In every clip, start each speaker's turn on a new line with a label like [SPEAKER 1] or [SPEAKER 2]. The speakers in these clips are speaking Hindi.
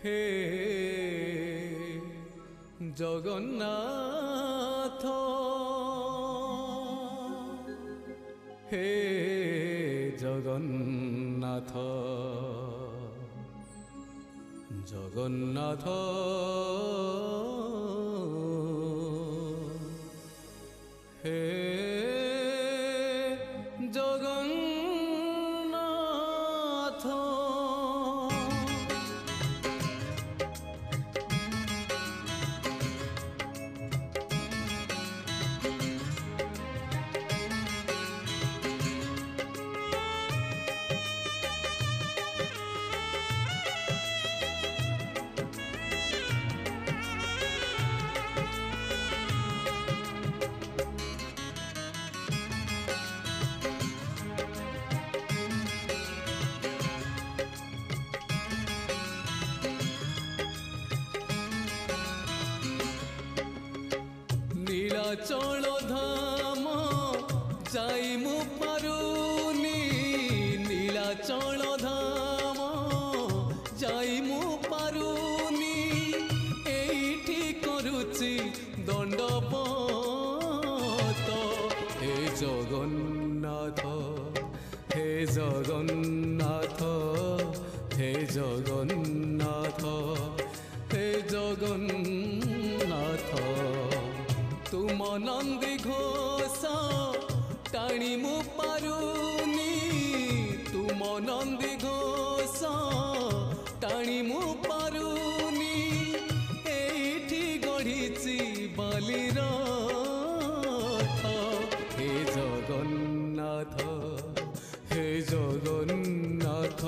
[SPEAKER 1] हे जगन्नाथ हे जगन्नाथ जगन्नाथ हे जगन्नाथ नीलाचल धाम जाई मु पारुनी नीलाचल धाम जाई मु पारुनी एठी करुची दंडपत हे जगन्नाथ हे जगन्नाथ हे जगन्नाथ हे जगन्नाथ तुम नंदी घोष टाणी मु पारुनी तुम नंदी घोष टाणी मु पारुनी एठी गढ़ी बालीर हे जगन्नाथ हे जगन्नाथ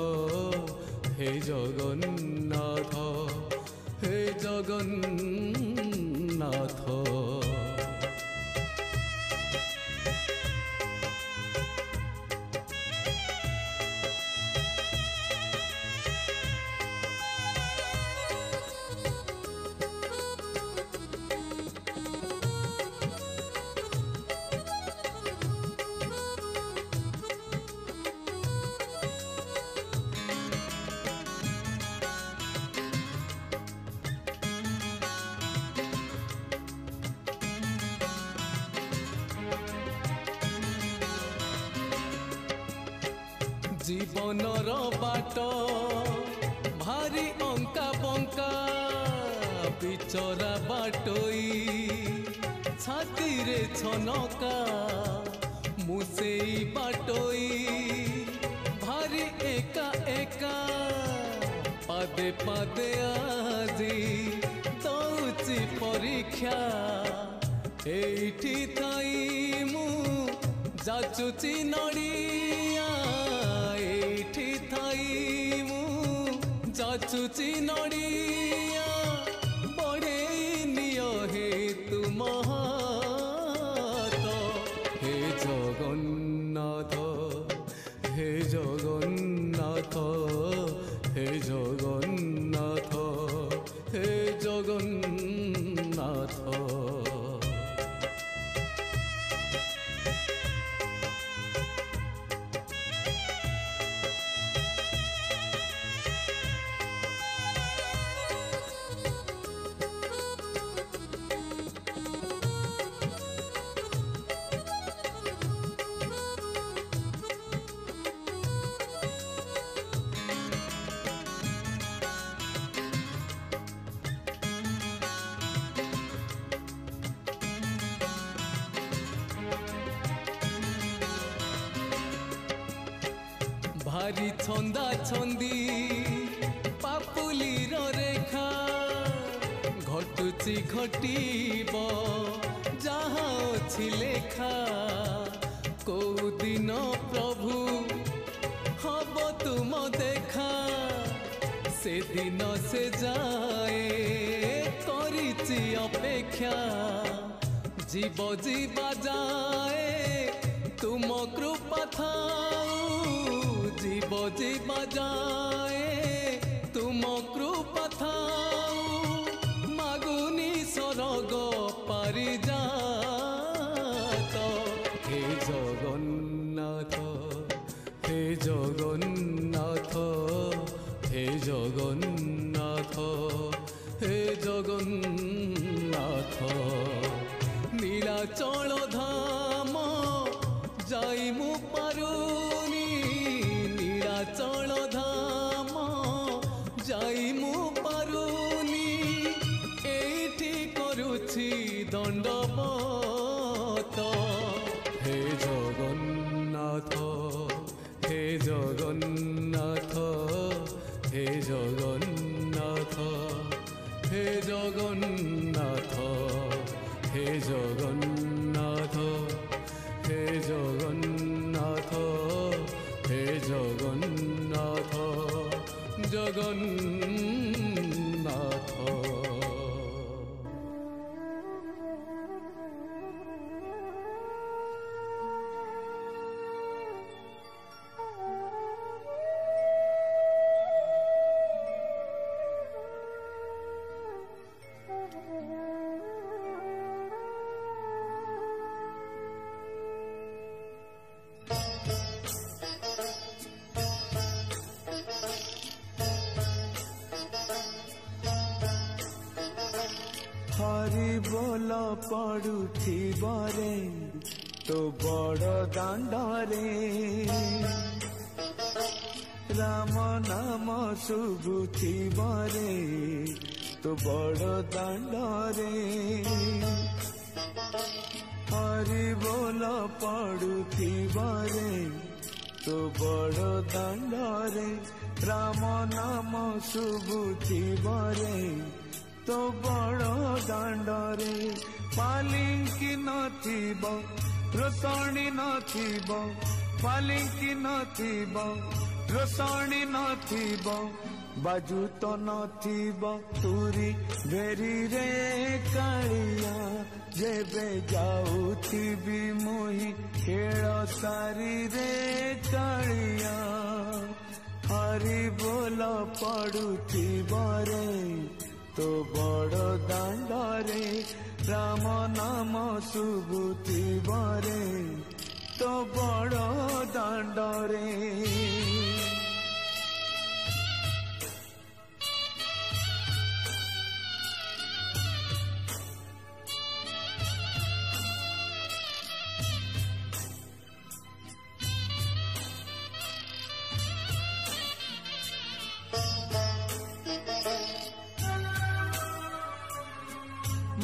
[SPEAKER 1] हे जगन्नाथ हे जगन्नाथ जीवनर बाट भारी अंका बंका बिचरा बाटोई छाती रे छनका मुसेई बाटोई भारी एका एका पादे पादे आजी दौची परीक्षा एठी थाई मु जाचुची नड़िया एठी थाई मु जाचुची नड़िया बड़े नियो हे तुम हे जगन्नाथ हे जगन्नाथ हे जगन्नाथ हे जगन्नाथ भारी छंदा छंदी पापुलीर रेखा घटुची घटीब जहाँ अछि लेखा को दिन प्रभु हब तुम देखा से दिन से जाए करिची अपेक्षा जीव जीवा जाए तुम कृपा थाऊ जीव जीवा जाए तुम कृपा थाऊ मागुनी सरग पारी जात हे जगन्नाथ हे जगन्नाथ জগন্নাথ হে জগন্নাথ নীলাচল ধাম যাই মু পারুনি নীলাচল ধাম যাই মু পারুনি এইটি করুছি দণ্ডবত হে জগন্নাথ হে জগন্নাথ হে জগন্নাথ হে জগন্নাথ হে জগন্নাথ হে জগন্নাথ হে জগন্নাথ জগন্নাথ
[SPEAKER 2] हरि बोल पड़ुथिबरे तो बड़ दांडरे राम नाम शुभुथिबरे तो बड़ दांडरे हरि बोल पड़ुथिबरे तो बड़ दांडरे राम नाम शुभुथिबरे तो बड़ दांडरे पालिंकी नथिब रोषणी नथिब पालिंकी नथिब रोषणी नथिब बाजू तो नथिब तुरी भेरी रे कालिया जेबे जाउथिबी मुही खेल सारी रे कालिया हरि बोल पड़ुथिबरे तो बड़ दांडरे राम नाम शुभुथिबरे तो बड़ दांडरे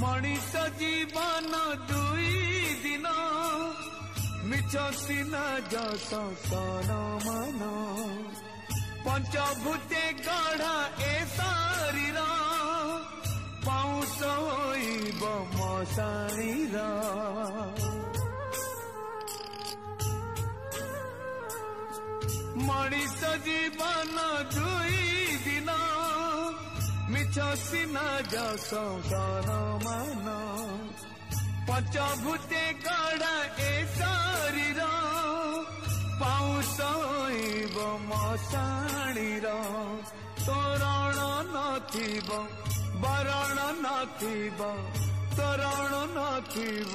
[SPEAKER 2] मनीष जीवन दुई दिन मिछ सिना जस सन मन पंचभूते गढ़ा ए शरीर पाउस होइब मशाणीर मनीष जीवन दुई दिन मिछ सिना जस सन मन पंचभूते गढ़ा ए शरीर पाउस होइब मशाणीर तोरण नथिब बरण नथिब तोरण नथिब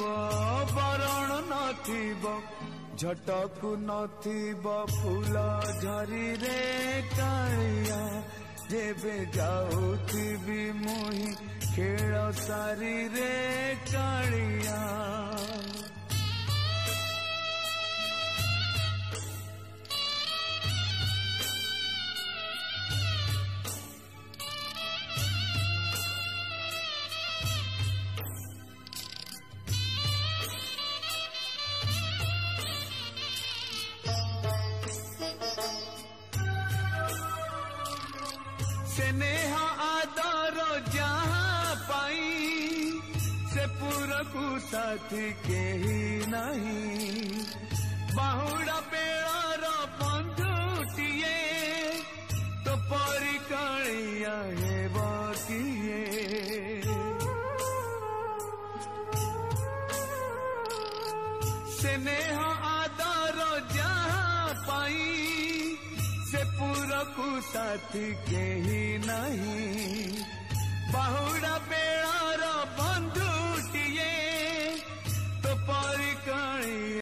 [SPEAKER 2] बरण नथिब झटकु नथिब फूल झरी रे कालिया जेबे जाउथिबी मुही खेल सारी रे कालिया स्नेह आदर जहाँ पाई से पुरकु साथी केही नहीं बाहुड़ा बेड़ार बंधुटिए तो परिकालिया हेब किए स्नेह आदर जहाँ पाई से पुरकु साथी केही नहीं बाहुड़ा बेड़ार बंधु